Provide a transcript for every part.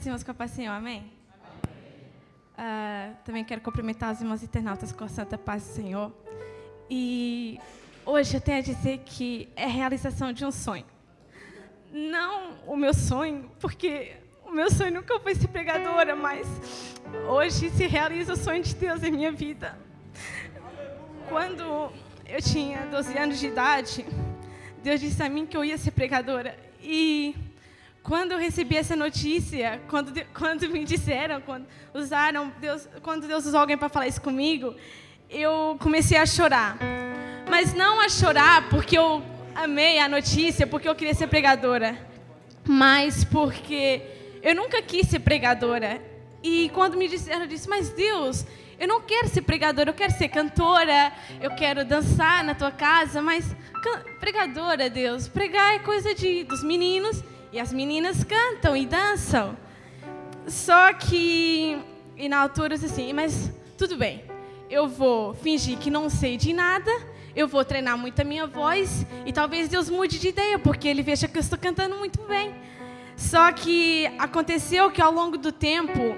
Graças a Deus com a paz do Senhor, amém? Também quero cumprimentar os irmãos internautas com a santa paz do Senhor. E hoje eu tenho a dizer que é a realização de um sonho. Não o meu sonho, porque o meu sonho nunca foi ser pregadora, mas hoje se realiza o sonho de Deus em minha vida. Quando eu tinha 12 anos de idade, Deus disse a mim que eu ia ser pregadora. E quando eu recebi essa notícia, quando me disseram, quando Deus usou alguém para falar isso comigo, eu comecei a chorar. Mas não a chorar porque eu amei a notícia, porque eu queria ser pregadora, mas porque eu nunca quis ser pregadora. E quando me disseram, eu disse, mas Deus, eu não quero ser pregadora, eu quero ser cantora, eu quero dançar na tua casa, mas pregadora, Deus, pregar é coisa dos meninos, e as meninas cantam e dançam. Só que, e na altura eu disse assim, mas tudo bem, eu vou fingir que não sei de nada, eu vou treinar muito a minha voz, e talvez Deus mude de ideia, porque Ele veja que eu estou cantando muito bem. Só que aconteceu que ao longo do tempo,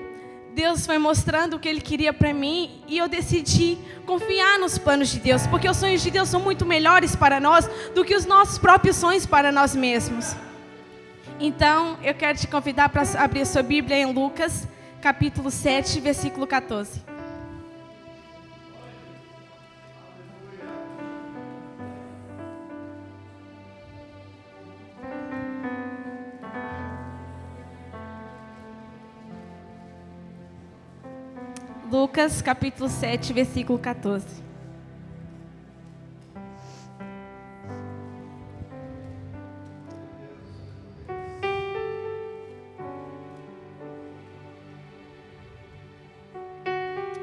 Deus foi mostrando o que Ele queria para mim, e eu decidi confiar nos planos de Deus, porque os sonhos de Deus são muito melhores para nós do que os nossos próprios sonhos para nós mesmos. Então, eu quero te convidar para abrir a sua Bíblia em Lucas, capítulo 7, versículo 14. Lucas, capítulo 7, versículo 14.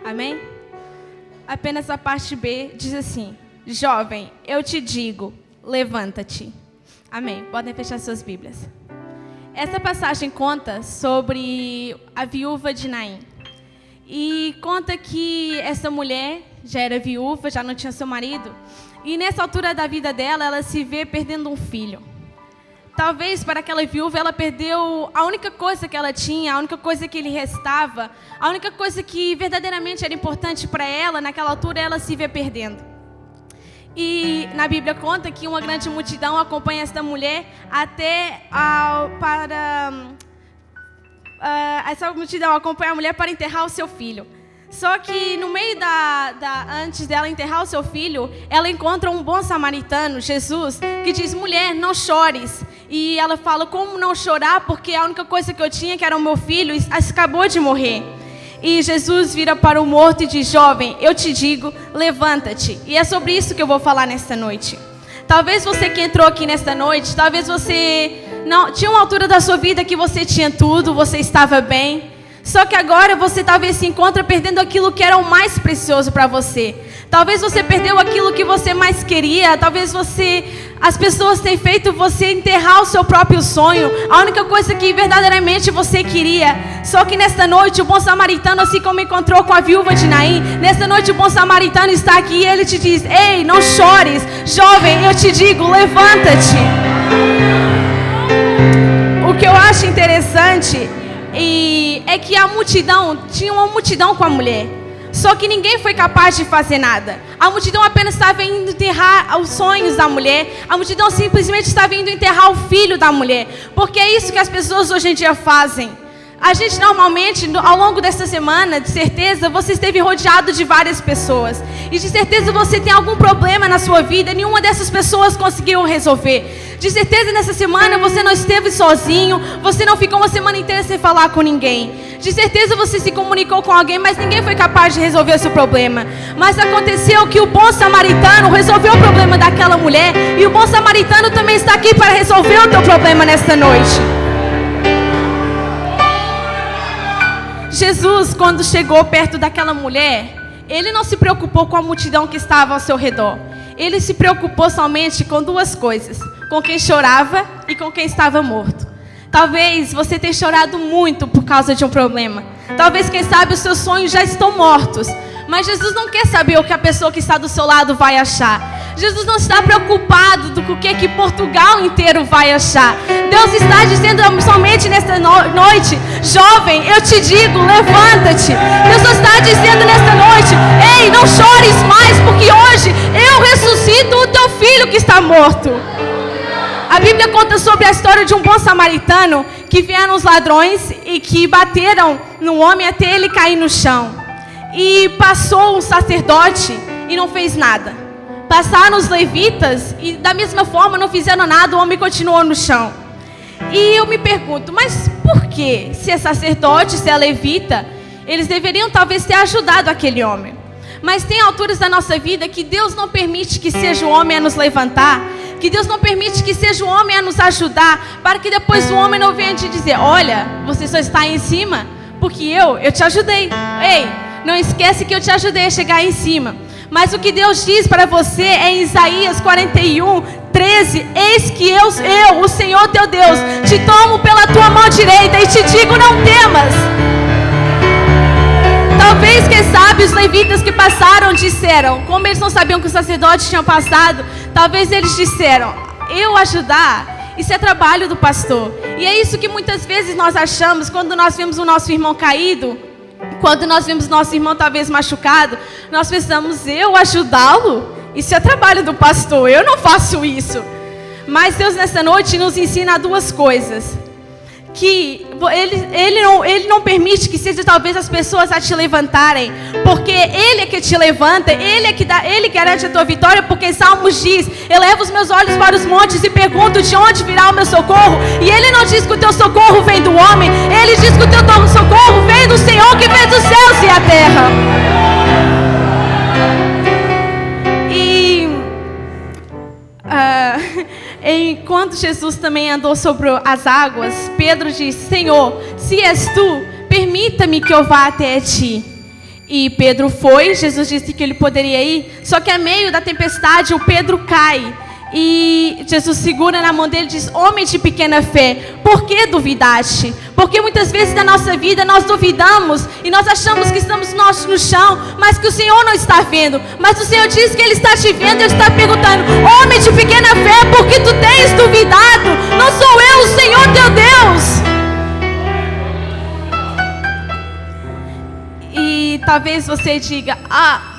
Amém? Apenas a parte B diz assim: jovem, eu te digo, levanta-te. Amém. Podem fechar suas Bíblias. Essa passagem conta sobre a viúva de Naim. E conta que essa mulher já era viúva, já não tinha seu marido. E nessa altura da vida dela, ela se vê perdendo um filho. Talvez para aquela viúva ela perdeu a única coisa que ela tinha, a única coisa que lhe restava, a única coisa que verdadeiramente era importante para ela, naquela altura ela se vê perdendo. E na Bíblia conta que uma grande multidão acompanha esta mulher essa multidão acompanha a mulher para enterrar o seu filho. Só que no meio antes dela enterrar o seu filho, ela encontra um bom samaritano, Jesus, que diz, mulher, não chores. E ela fala, como não chorar, porque a única coisa que eu tinha, que era o meu filho, acabou de morrer. E Jesus vira para o morto e diz, jovem, eu te digo, levanta-te. E é sobre isso que eu vou falar nesta noite. Talvez você que entrou aqui nesta noite, talvez você não tinha uma altura da sua vida que você tinha tudo, você estava bem. Só que agora você talvez se encontra perdendo aquilo que era o mais precioso para você. Talvez você perdeu aquilo que você mais queria. Talvez as pessoas tenham feito você enterrar o seu próprio sonho. A única coisa que verdadeiramente você queria. Só que nesta noite o bom samaritano, assim como encontrou com a viúva de Naim, nesta noite o bom samaritano está aqui e ele te diz, ei, não chores, jovem, eu te digo, levanta-te. O que eu acho interessante é que tinha uma multidão com a mulher. Só que ninguém foi capaz de fazer nada. A multidão apenas estava indo enterrar os sonhos da mulher. A multidão simplesmente estava indo enterrar o filho da mulher. Porque é isso que as pessoas hoje em dia fazem. A gente normalmente, ao longo dessa semana, de certeza, você esteve rodeado de várias pessoas. E de certeza você tem algum problema na sua vida, nenhuma dessas pessoas conseguiu resolver. De certeza nessa semana você não esteve sozinho, você não ficou uma semana inteira sem falar com ninguém. De certeza você se comunicou com alguém, mas ninguém foi capaz de resolver o seu problema. Mas aconteceu que o bom samaritano resolveu o problema daquela mulher, e o bom samaritano também está aqui para resolver o teu problema nesta noite. Jesus, quando chegou perto daquela mulher, Ele não se preocupou com a multidão que estava ao seu redor. Ele se preocupou somente com duas coisas: com quem chorava e com quem estava morto. Talvez você tenha chorado muito por causa de um problema. Talvez, quem sabe, os seus sonhos já estão mortos. Mas Jesus não quer saber o que a pessoa que está do seu lado vai achar. Jesus não está preocupado com o que Portugal inteiro vai achar. Deus está dizendo somente nesta noite: jovem, eu te digo, levanta-te. Deus só está dizendo nesta noite: ei, não chores mais, porque hoje eu ressuscito o teu filho que está morto. A Bíblia conta sobre a história de um bom samaritano que vieram os ladrões e que bateram no homem até ele cair no chão. E passou um sacerdote e não fez nada. Passaram os levitas e da mesma forma não fizeram nada, o homem continuou no chão. E eu me pergunto, mas por que? Se é sacerdote, se é levita, eles deveriam talvez ter ajudado aquele homem. Mas tem alturas da nossa vida que Deus não permite que seja o homem a nos levantar, que Deus não permite que seja o homem a nos ajudar, para que depois o homem não venha te dizer: olha, você só está aí em cima porque eu te ajudei. Ei, não esquece que eu te ajudei a chegar aí em cima. Mas o que Deus diz para você é em Isaías 41:13: eis que eu, o Senhor teu Deus, te tomo pela tua mão direita e te digo: não temas. Talvez, quem sabe, os levitas que passaram disseram, como eles não sabiam que os sacerdotes tinham passado, talvez eles disseram: eu ajudar, isso é trabalho do pastor. E é isso que muitas vezes nós achamos quando nós vemos o nosso irmão caído, quando nós vemos nosso irmão talvez machucado, nós pensamos: eu ajudá-lo? Isso é trabalho do pastor, eu não faço isso. Mas Deus nessa noite nos ensina duas coisas: que ele não permite que seja talvez as pessoas a te levantarem, porque Ele é que te levanta, Ele garante a tua vitória, porque Salmos diz: eleva os meus olhos para os montes e pergunto de onde virá o meu socorro. E Ele não diz que o teu socorro vem do homem, Ele diz que o teu socorro vem do Senhor que fez os céus e a terra. Enquanto Jesus também andou sobre as águas, Pedro disse: Senhor, se és tu, permita-me que eu vá até ti. E Pedro foi. Jesus disse que ele poderia ir, só que a meio da tempestade o Pedro cai. E Jesus segura na mão dele e diz: homem de pequena fé, por que duvidaste? Porque muitas vezes na nossa vida nós duvidamos e nós achamos que estamos no chão, mas que o Senhor não está vendo. Mas o Senhor diz que Ele está te vendo, Ele está perguntando: homem de pequena fé, por que tu tens duvidado? Não sou eu, o Senhor teu Deus. E talvez você diga: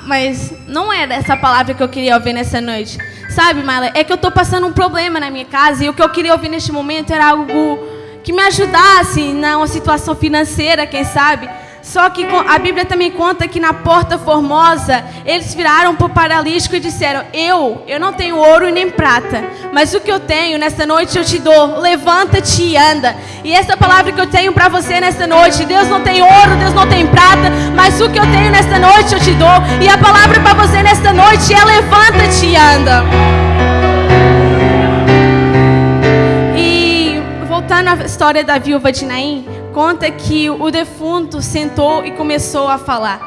mas não era essa palavra que eu queria ouvir nessa noite. Sabe, Marla, é que eu estou passando um problema na minha casa e o que eu queria ouvir neste momento era algo que me ajudasse numa situação financeira, quem sabe. Só que a Bíblia também conta que na Porta Formosa eles viraram para o paralítico e disseram: eu não tenho ouro e nem prata, mas o que eu tenho nesta noite eu te dou, levanta-te e anda. E essa palavra que eu tenho para você nesta noite: Deus não tem ouro, Deus não tem prata, mas o que eu tenho nesta noite eu te dou. E a palavra para você nesta noite é: levanta-te e anda. E voltando à história da viúva de Naim, conta que o defunto sentou e começou a falar.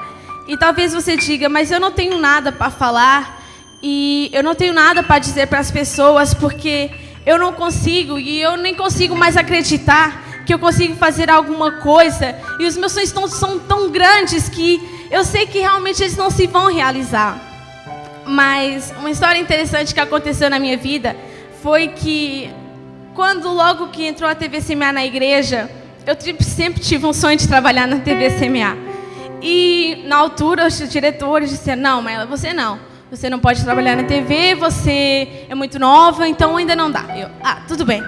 E talvez você diga: mas eu não tenho nada para falar e eu não tenho nada para dizer para as pessoas, porque eu não consigo e eu nem consigo mais acreditar que eu consigo fazer alguma coisa, e os meus sonhos são tão grandes que eu sei que realmente eles não se vão realizar. Mas uma história interessante que aconteceu na minha vida foi que logo que entrou a TV CMA na igreja, eu sempre tive um sonho de trabalhar na TV CMA. E na altura os diretores disseram: não, Marla, você não pode trabalhar na TV, você é muito nova, então ainda não dá. Tudo bem.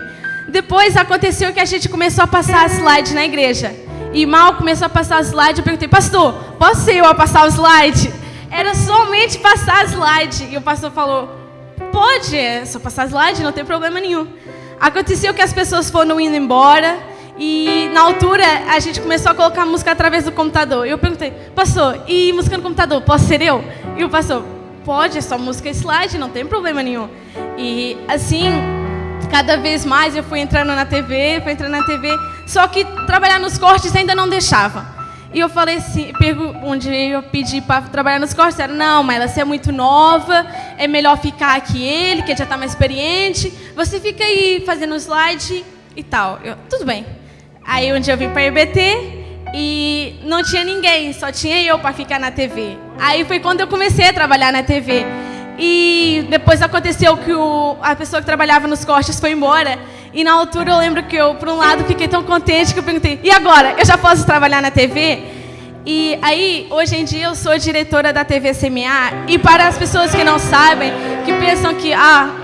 Depois aconteceu que a gente começou a passar slide na igreja. E mal começou a passar slide, eu perguntei: pastor, posso ser eu a passar o slide? Era somente passar slide. E o pastor falou: pode, é só passar slide, não tem problema nenhum. Aconteceu que as pessoas foram indo embora. E na altura a gente começou a colocar música através do computador. E eu perguntei: pastor, e música no computador, posso ser eu? E o pastor: pode, é só música e slide, não tem problema nenhum. E assim, cada vez mais eu fui entrando na TV, só que trabalhar nos cortes ainda não deixava. E eu falei assim, onde eu pedi para trabalhar nos cortes, era: não, mas você é muito nova, é melhor ficar aqui ele, que já está mais experiente, você fica aí fazendo slide e tal. Tudo bem. Aí um dia eu vim para a EBT e não tinha ninguém, só tinha eu para ficar na TV. Aí foi quando eu comecei a trabalhar na TV. E depois aconteceu que a pessoa que trabalhava nos cortes foi embora. E na altura eu lembro que eu, por um lado, fiquei tão contente que eu perguntei: e agora? Eu já posso trabalhar na TV? E aí, hoje em dia, eu sou diretora da TV CMA. E para as pessoas que não sabem, que pensam que,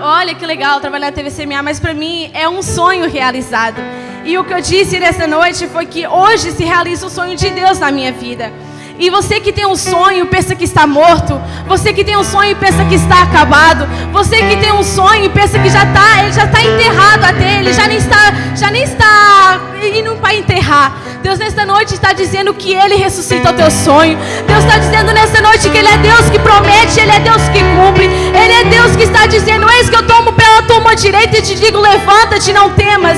olha que legal trabalhar na TV CMA, mas para mim é um sonho realizado. E o que eu disse nessa noite foi que hoje se realiza o sonho de Deus na minha vida. E você que tem um sonho, pensa que está morto. Você que tem um sonho e pensa que está acabado. Você que tem um sonho e pensa que ele já está enterrado até, ele já nem está indo para enterrar. Deus nesta noite está dizendo que Ele ressuscita o teu sonho. Deus está dizendo nesta noite que Ele é Deus que promete, Ele é Deus que cumpre. Ele é Deus que está dizendo: eis que eu tomo pela tua mão direita e te digo, levanta-te, não temas.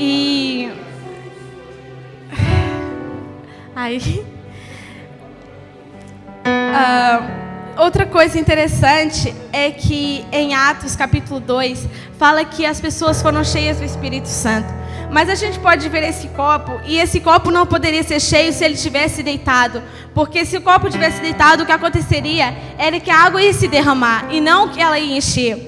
E aí, outra coisa interessante é que em Atos capítulo 2 fala que as pessoas foram cheias do Espírito Santo. Mas a gente pode ver esse copo, e esse copo não poderia ser cheio se ele tivesse deitado. Porque se o copo tivesse deitado, o que aconteceria era que a água ia se derramar e não que ela ia encher.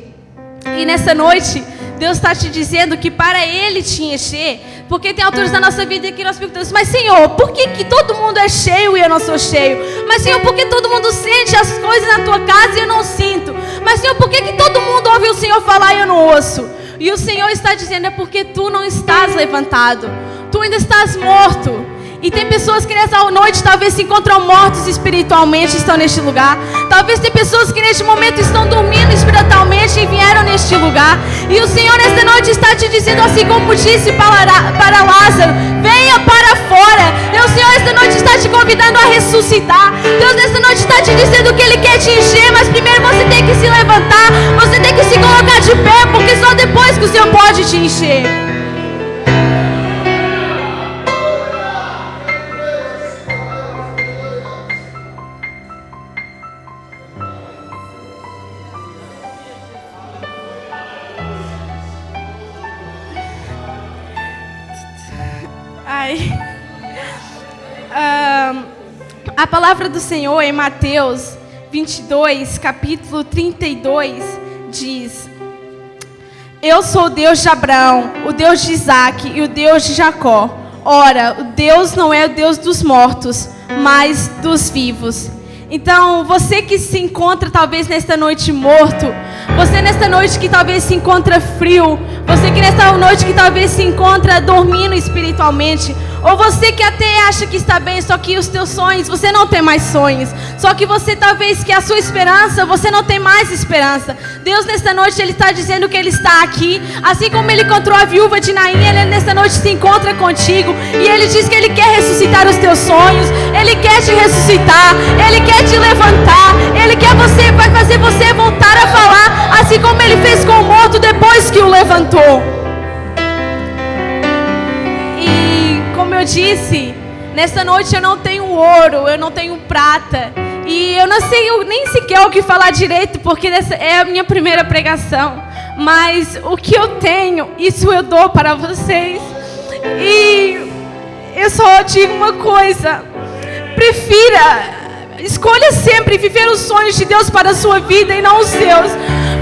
E nessa noite, Deus está te dizendo que para Ele te encher, porque tem alturas na nossa vida que nós perguntamos: mas Senhor, por que todo mundo é cheio e eu não sou cheio? Mas Senhor, por que todo mundo sente as coisas na tua casa e eu não sinto? Mas Senhor, por que todo mundo ouve o Senhor falar e eu não ouço? E o Senhor está dizendo: é porque tu não estás levantado, tu ainda estás morto. E tem pessoas que nessa noite talvez se encontram mortos espiritualmente, estão neste lugar. Talvez tem pessoas que neste momento estão dormindo espiritualmente e vieram neste lugar. E o Senhor nesta noite está te dizendo, assim como disse para Lázaro: venha para fora. E o Senhor nesta noite está te convidando a ressuscitar. Deus nesta noite está te dizendo que Ele quer te encher, mas primeiro você tem que se levantar, você tem que se colocar de pé, porque só depois que o Senhor pode te encher. A palavra do Senhor em Mateus 22, capítulo 32, diz: eu sou o Deus de Abraão, o Deus de Isaac e o Deus de Jacó. Ora, o Deus não é o Deus dos mortos, mas dos vivos. Então, você que se encontra talvez nesta noite morto, você nesta noite que talvez se encontra frio, você que nesta noite que talvez se encontra dormindo espiritualmente, ou você que até acha que está bem, só que os teus sonhos, você não tem mais sonhos, só que você talvez que a sua esperança, você não tem mais esperança. Deus nesta noite, Ele está dizendo que Ele está aqui, assim como Ele encontrou a viúva de Naim, Ele nesta noite se encontra contigo, e Ele diz que Ele quer ressuscitar os teus sonhos, Ele quer te ressuscitar, Ele quer te levantar, Ele quer vai fazer você voltar a falar, assim como Ele fez com o morto depois que o levantou. Como eu disse, nessa noite eu não tenho ouro, eu não tenho prata, e eu não sei nem sequer o que falar direito, porque essa é a minha primeira pregação, mas o que eu tenho, isso eu dou para vocês. E eu só digo uma coisa: escolha sempre viver os sonhos de Deus para a sua vida e não os seus,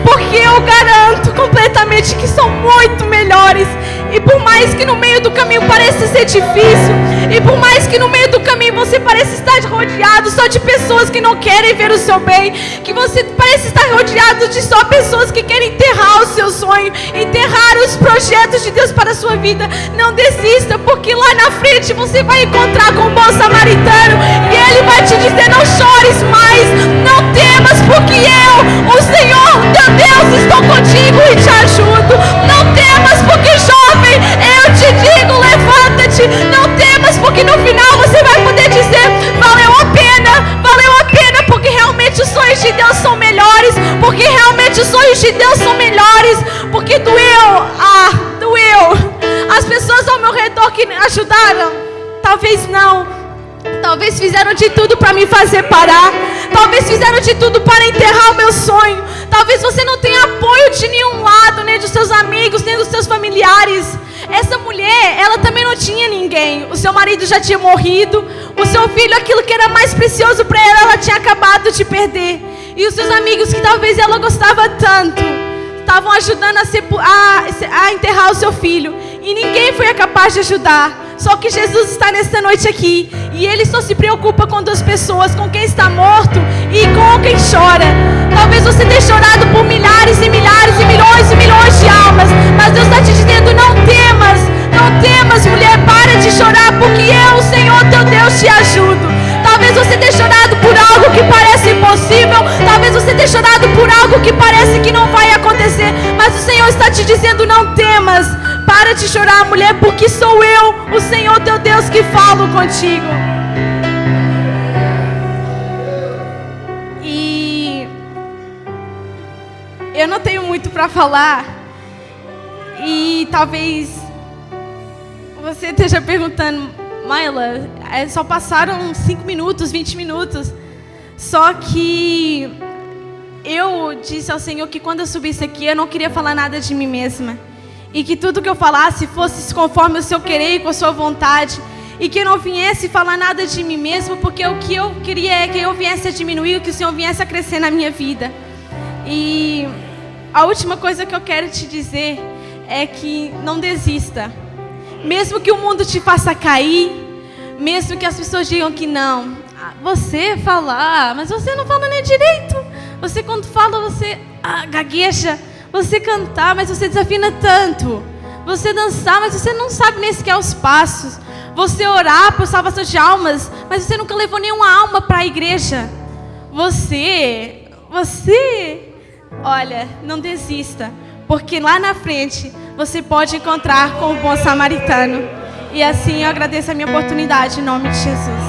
porque eu garanto completamente que são muito melhores. E por mais que no meio do caminho pareça ser difícil, e por mais que no meio do caminho você pareça estar rodeado só de pessoas que não querem ver o seu bem, que você parece estar rodeado de só pessoas que querem enterrar o seu sonho, enterrar os projetos de Deus para a sua vida, não desista, porque lá na frente você vai encontrar com um bom samaritano, e Ele vai te dizer: não chores mais, não temas, porque eu, o Senhor teu Deus, estou contigo e te ajudo. Não temas, porque jovem, eu te digo, levanta-te. Não temas, porque no final você vai poder dizer: valeu a pena, porque realmente os sonhos de Deus são melhores, porque realmente os sonhos de Deus são melhores, porque doeu. As pessoas ao meu redor que ajudaram, talvez não, Talvez fizeram de tudo para me fazer parar. Talvez fizeram de tudo para enterrar o meu sonho. Talvez você não tenha apoio de nenhum lado, nem dos seus amigos, nem dos seus familiares. Essa mulher, ela também não tinha ninguém. O seu marido já tinha morrido. O seu filho, aquilo que era mais precioso para ela tinha acabado de perder. E os seus amigos, que talvez ela gostava tanto, estavam ajudando a enterrar o seu filho. E ninguém foi capaz de ajudar. Só que Jesus está nesta noite aqui. E Ele só se preocupa com duas pessoas: com quem está morto e com quem chora. Talvez você tenha chorado por milhares e milhares e milhões de almas. Mas Deus está te dizendo: não temas. Não temas, mulher, para de chorar, porque eu, o Senhor teu Deus, te ajudo. Talvez você tenha chorado por algo que parece impossível. Talvez você tenha chorado por algo que parece que não vai acontecer. Mas o Senhor está te dizendo: não temas. Para de chorar, mulher, porque sou eu, o Senhor teu Deus, que falo contigo. E eu não tenho muito para falar. E talvez você esteja perguntando: Mayla, só passaram 5 minutos, 20 minutos. Só que eu disse ao Senhor que quando eu subisse aqui, eu não queria falar nada de mim mesma. E que tudo que eu falasse fosse conforme o seu querer e com a sua vontade. E que eu não viesse falar nada de mim mesmo, porque o que eu queria é que eu viesse a diminuir, que o Senhor viesse a crescer na minha vida. E a última coisa que eu quero te dizer é que não desista. Mesmo que o mundo te faça cair, mesmo que as pessoas digam que não. Você falar, mas você não fala nem direito. Você, quando fala, você gagueja. Você cantar, mas você desafina tanto. Você dançar, mas você não sabe nem sequer os passos. Você orar por salvação de almas, mas você nunca levou nenhuma alma para a igreja. Você, olha, não desista, porque lá na frente você pode encontrar com o bom samaritano. E assim eu agradeço a minha oportunidade, em nome de Jesus.